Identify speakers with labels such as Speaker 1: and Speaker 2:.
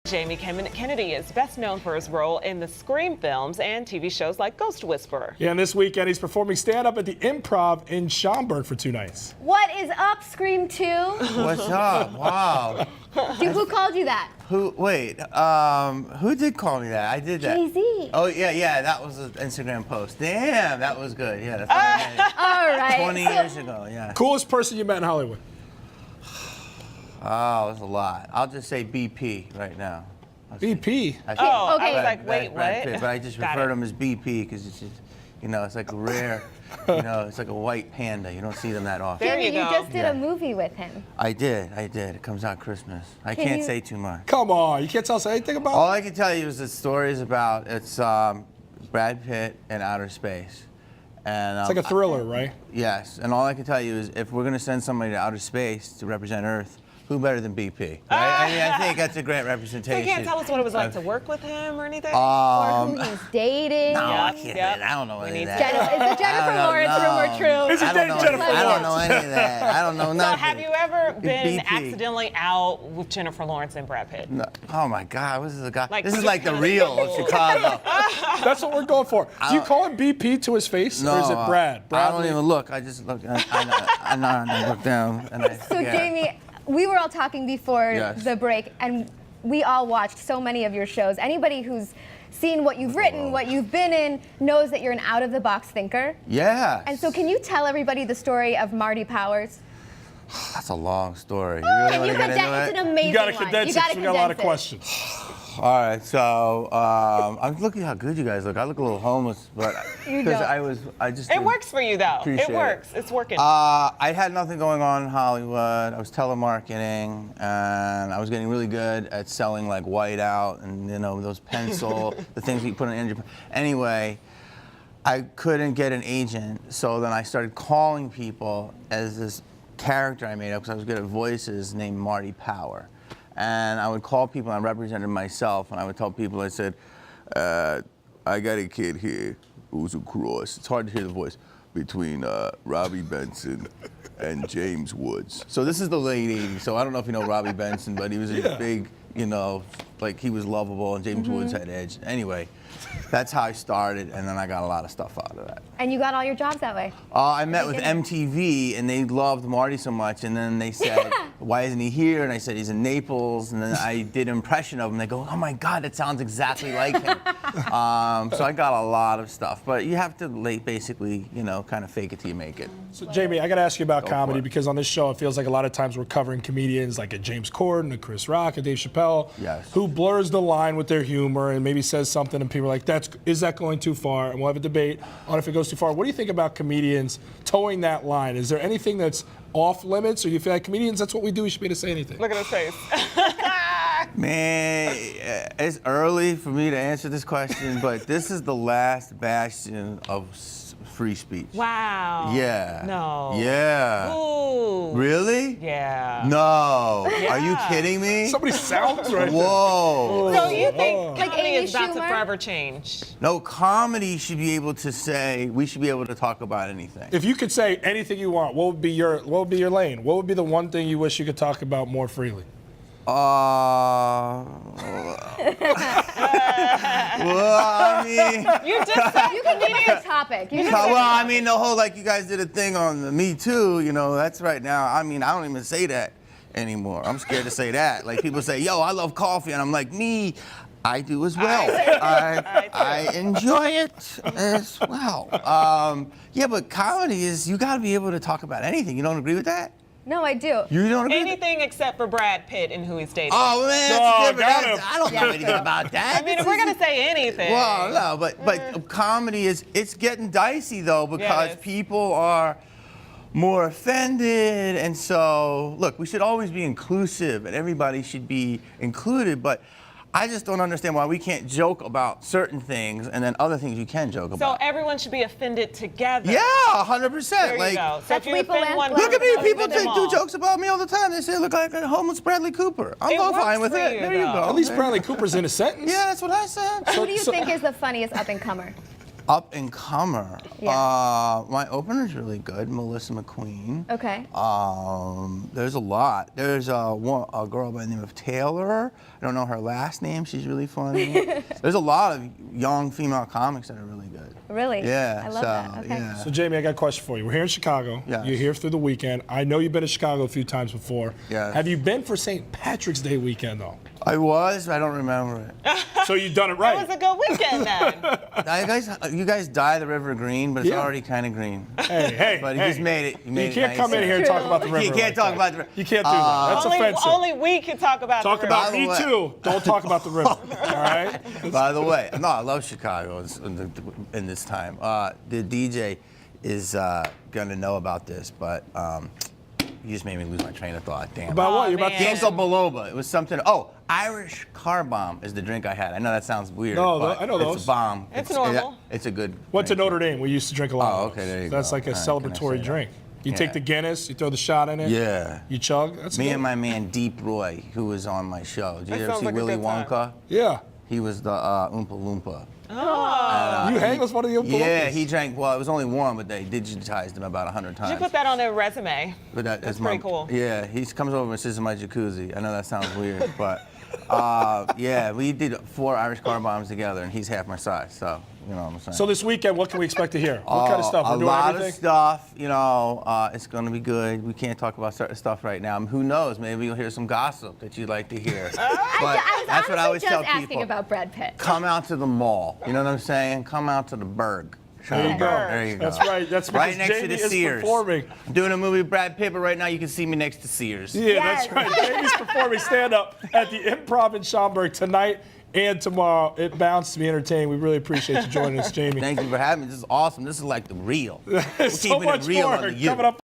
Speaker 1: Jamie Kennedy is best known for his role in the Scream films and TV shows like Ghost Whisperer.
Speaker 2: Yeah, and this weekend he's performing stand-up at the Improv in Schaumburg for 2 nights.
Speaker 3: What is up, Scream 2?
Speaker 4: What's up? Wow.
Speaker 3: Dude, who called you that?
Speaker 4: Who did call me that? I did that.
Speaker 3: Jay-Z.
Speaker 4: Oh, yeah, that was an Instagram post. Damn, that was good. Yeah, that's what I made.
Speaker 3: All right.
Speaker 4: 20 years ago, yeah.
Speaker 2: Coolest person you met in Hollywood?
Speaker 4: Oh, it was a lot. I'll just say BP right now.
Speaker 2: BP?
Speaker 1: Oh,
Speaker 3: okay.
Speaker 1: I was like, wait,
Speaker 4: Brad
Speaker 1: what?
Speaker 4: Pitt, but I just
Speaker 1: Got
Speaker 4: refer
Speaker 1: it.
Speaker 4: to him as BP because it's just, it's like a rare, it's like a white panda. You don't see them that often.
Speaker 1: There
Speaker 3: Jamie,
Speaker 1: you
Speaker 3: you
Speaker 1: go.
Speaker 3: just did a movie with him.
Speaker 4: I did. It comes out Christmas. I
Speaker 3: Can
Speaker 4: can't
Speaker 3: you-
Speaker 4: say too much.
Speaker 2: Come on, you can't tell us anything about
Speaker 4: All
Speaker 2: it?
Speaker 4: I can tell you is the story is about, it's Brad Pitt in outer space. And,
Speaker 2: It's like a thriller, right?
Speaker 4: Yes, and all I can tell you is if we're going to send somebody to outer space to represent Earth, who better than BP? Right? I mean, I think that's a great
Speaker 1: So
Speaker 4: representation.
Speaker 1: you can't tell us what it was like to work with him or anything?
Speaker 3: Or who he's dating.
Speaker 4: No, I
Speaker 1: Yep,
Speaker 4: can't.
Speaker 1: yep.
Speaker 4: I don't know
Speaker 1: We
Speaker 4: any
Speaker 1: need
Speaker 4: of
Speaker 1: to
Speaker 4: that.
Speaker 3: Is the Jennifer Lawrence rumor true?
Speaker 2: Is it
Speaker 4: I don't know
Speaker 2: Jennifer
Speaker 4: any- I don't know
Speaker 2: Lawrence?
Speaker 4: any of that. I don't know
Speaker 1: So
Speaker 4: nothing.
Speaker 1: have you ever been
Speaker 4: BP.
Speaker 1: accidentally out with Jennifer Lawrence and Brad Pitt?
Speaker 4: No. Oh my God, this is a guy.
Speaker 1: Like,
Speaker 4: this is
Speaker 1: just
Speaker 4: like the
Speaker 1: kinda
Speaker 4: real of
Speaker 1: cool.
Speaker 4: Chicago.
Speaker 2: That's what we're going for. Do you call him BP to his face,
Speaker 4: No,
Speaker 2: or is it Brad?
Speaker 4: I don't even look. I just look. I look down. And
Speaker 3: So, Jamie, we were all talking before
Speaker 4: Yes.
Speaker 3: the break, and we all watched so many of your shows. Anybody who's seen what you've written, what you've been in, knows that you're an out-of-the-box thinker.
Speaker 4: Yeah.
Speaker 3: And so can you tell everybody the story of Marty Powers?
Speaker 4: That's a long story. You really
Speaker 3: Can
Speaker 4: want
Speaker 3: you
Speaker 4: to get into
Speaker 3: condense?
Speaker 4: it?
Speaker 3: It's an amazing
Speaker 2: You gotta
Speaker 3: one.
Speaker 2: condense
Speaker 3: You
Speaker 2: it,
Speaker 3: gotta
Speaker 2: 'cause we got a lot of
Speaker 3: condense it.
Speaker 2: questions.
Speaker 4: All right, so I'm looking how good you guys look. I look a little homeless, but
Speaker 3: You
Speaker 4: because
Speaker 3: don't.
Speaker 4: I just
Speaker 1: It
Speaker 4: didn't-
Speaker 1: works for you, though.
Speaker 4: Appreciate
Speaker 1: It
Speaker 4: it.
Speaker 1: works. It's working.
Speaker 4: I had nothing going on in Hollywood. I was telemarketing, and I was getting really good at selling like whiteout and those pencil, the things you put on energy. Anyway, I couldn't get an agent, so then I started calling people as this character I made up because I was good at voices named Marty Powers. And I would call people, and I represented myself, and I would tell people, I said, I got a kid here who's a cross. It's hard to hear the voice between Robbie Benson and James Woods. So this is the late 80s, so I don't know if you know Robbie Benson, but he was a big, like he was lovable, and James Woods had edge. Anyway, that's how I started, and then I got a lot of stuff out of that.
Speaker 3: And you got all your jobs that way.
Speaker 4: I met with MTV, and they loved Marty so much, and then they said, why isn't he here? And I said, he's in Naples, and then I did an impression of him. They go, oh my God, that sounds exactly like him. So I got a lot of stuff, but you have to basically, kind of fake it till you make it.
Speaker 2: So, Jamie, I got to ask you about
Speaker 4: Go for
Speaker 2: comedy
Speaker 4: it.
Speaker 2: because on this show, it feels like a lot of times we're covering comedians like a James Corden, a Chris Rock, a Dave Chappelle,
Speaker 4: Yes.
Speaker 2: who blurs the line with their humor and maybe says something, and people are like, is that going too far? And we'll have a debate on if it goes too far. What do you think about comedians towing that line? Is there anything that's off limits, or do you feel like comedians, that's what we do, we should be able to say anything?
Speaker 1: Look at his face.
Speaker 4: Man, it's early for me to answer this question, but this is the last bastion of free speech.
Speaker 1: Wow.
Speaker 4: Yeah.
Speaker 1: No.
Speaker 4: Yeah.
Speaker 1: Ooh.
Speaker 4: Really?
Speaker 1: Yeah.
Speaker 4: No.
Speaker 1: Yeah.
Speaker 4: Are you kidding me?
Speaker 2: Somebody sounds right.
Speaker 4: Whoa.
Speaker 1: So you think
Speaker 3: Like
Speaker 1: comedy
Speaker 3: Amy
Speaker 1: is about to
Speaker 3: Schumer?
Speaker 1: forever change?
Speaker 4: No, comedy should be able to say, we should be able to talk about anything.
Speaker 2: If you could say anything you want, what would be your lane? What would be the one thing you wish you could talk about more freely?
Speaker 4: Well, I mean,
Speaker 1: You just said
Speaker 3: You can give us a topic. You just
Speaker 4: the whole, like, you guys did a thing on the Me Too, that's right now. I mean, I don't even say that anymore. I'm scared to say that. Like, people say, yo, I love coffee, and I'm like, I do as well. I enjoy it as well. Yeah, but comedy is, you gotta be able to talk about anything. You don't agree with that?
Speaker 3: No, I do.
Speaker 4: You don't agree with that?
Speaker 1: anything except for Brad Pitt and who he's dating.
Speaker 4: Oh, man,
Speaker 2: Oh,
Speaker 4: that's different.
Speaker 2: got him.
Speaker 4: I don't know anything about that.
Speaker 1: I mean, if we're gonna say anything.
Speaker 4: Well, no, but comedy it's getting dicey though
Speaker 1: Yeah,
Speaker 4: because
Speaker 1: it is.
Speaker 4: people are more offended, and so look, we should always be inclusive, and everybody should be included. But I just don't understand why we can't joke about certain things, and then other things you can joke
Speaker 1: So
Speaker 4: about.
Speaker 1: everyone should be offended together.
Speaker 4: Yeah, 100%.
Speaker 1: There you
Speaker 4: Like,
Speaker 1: go. So
Speaker 3: That's
Speaker 1: if you offend
Speaker 3: lethal
Speaker 1: one
Speaker 3: and
Speaker 4: look at me,
Speaker 1: person,
Speaker 4: people
Speaker 1: offend them
Speaker 4: do
Speaker 1: all.
Speaker 4: jokes about me all the time. They say I look like a homeless Bradley Cooper. I'm
Speaker 1: It works
Speaker 4: fine with
Speaker 1: for
Speaker 4: it.
Speaker 1: you,
Speaker 4: There you
Speaker 1: though.
Speaker 4: go.
Speaker 2: At least Bradley Cooper's in a sentence.
Speaker 4: Yeah, that's what I said.
Speaker 3: Who do you think is the funniest up and comer?
Speaker 4: Up and comer.
Speaker 3: Yeah.
Speaker 4: My opener's really good, Melissa McQueen.
Speaker 3: Okay.
Speaker 4: There's a lot. There's a girl by the name of Taylor. I don't know her last name. She's really funny. There's a lot of young female comics that are really good.
Speaker 3: Really?
Speaker 4: Yeah.
Speaker 3: I love that. Okay.
Speaker 4: Yeah.
Speaker 2: So Jamie, I got a question for you. We're here in Chicago.
Speaker 4: Yes.
Speaker 2: You're here through the weekend. I know you've been to Chicago a few times before.
Speaker 4: Yes.
Speaker 2: Have you been for St. Patrick's Day weekend though?
Speaker 4: I was, but I don't remember it.
Speaker 2: So you've done it right.
Speaker 1: It was a good weekend then.
Speaker 4: You guys dye the river green, but it's
Speaker 2: Yeah.
Speaker 4: already kind of green.
Speaker 2: Hey,
Speaker 4: But you
Speaker 2: hey.
Speaker 4: just made it. You
Speaker 2: You can't come in here and talk about the river.
Speaker 4: You can't
Speaker 2: like
Speaker 4: talk
Speaker 2: that.
Speaker 4: about the river.
Speaker 2: You can't do that. That's offensive.
Speaker 1: Only we can talk about
Speaker 2: Talk
Speaker 1: the river.
Speaker 2: about
Speaker 4: By the
Speaker 2: me
Speaker 4: way-
Speaker 2: too. Don't talk about the river. All right.
Speaker 4: By the way, no, I love Chicago in this time. The DJ is gonna know about this, but you just made me lose my train of thought. Damn.
Speaker 2: About what? You're about to
Speaker 1: man.
Speaker 2: tell
Speaker 4: Ginkgo biloba. It was something. Oh, Irish car bomb is the drink I had. I know that sounds weird.
Speaker 2: No,
Speaker 4: but
Speaker 2: I know those.
Speaker 4: It's a bomb.
Speaker 1: It's normal.
Speaker 4: It's a good.
Speaker 2: Went to
Speaker 4: drink.
Speaker 2: Notre Dame. We used to drink a lot.
Speaker 4: Oh,
Speaker 2: of
Speaker 4: okay,
Speaker 2: those.
Speaker 4: there you
Speaker 2: That's
Speaker 4: go.
Speaker 2: like a
Speaker 4: All right, can I
Speaker 2: celebratory
Speaker 4: say that?
Speaker 2: drink. You
Speaker 4: Yeah.
Speaker 2: take the Guinness, you throw the shot in it.
Speaker 4: Yeah.
Speaker 2: You chug. That's
Speaker 4: Me
Speaker 2: good.
Speaker 4: and my man Deep Roy, who was on my show. Did
Speaker 1: That
Speaker 4: you ever
Speaker 1: sounds
Speaker 4: see
Speaker 1: like a
Speaker 4: Willy
Speaker 1: good time.
Speaker 4: Wonka?
Speaker 2: Yeah.
Speaker 4: He was the Oompa Loompa.
Speaker 2: You hang with one of the Oompa
Speaker 4: Yeah,
Speaker 2: Loompas?
Speaker 4: he drank. Well, it was only one, but they digitized him about 100 times.
Speaker 1: You put that on their resume.
Speaker 4: But
Speaker 1: That's pretty cool.
Speaker 4: Yeah, he comes over and sits in my jacuzzi. I know that sounds weird, but yeah, we did 4 Irish car bombs together, and he's half my size, so you know what I'm saying.
Speaker 2: So this weekend, what can we expect to hear? What kind of stuff? We're
Speaker 4: A
Speaker 2: doing
Speaker 4: lot
Speaker 2: everything?
Speaker 4: of stuff. You know, it's going to be good. We can't talk about certain stuff right now. Who knows? Maybe you'll hear some gossip that you'd like to hear. But
Speaker 3: I was
Speaker 4: that's what I always
Speaker 3: honestly
Speaker 4: tell
Speaker 3: just asking
Speaker 4: people.
Speaker 3: about Brad Pitt.
Speaker 4: Come out to the mall. You know what I'm saying? Come out to the Berg.
Speaker 2: There you go.
Speaker 4: There you go.
Speaker 2: That's right. That's
Speaker 4: right
Speaker 2: because
Speaker 4: next
Speaker 2: Jamie
Speaker 4: to the
Speaker 2: is
Speaker 4: Sears.
Speaker 2: performing.
Speaker 4: I'm doing a movie with Brad Pitt, but right now you can see me next to Sears.
Speaker 2: Yeah,
Speaker 3: Yes.
Speaker 2: that's right. Jamie's performing stand-up at the Improv in Schaumburg tonight and tomorrow. It bounds to be entertaining. We really appreciate you joining us, Jamie.
Speaker 4: Thank you for having me. This is awesome. This is like the real. We're
Speaker 2: so
Speaker 4: keeping
Speaker 2: much
Speaker 4: it real
Speaker 2: more
Speaker 4: under you.
Speaker 2: coming up.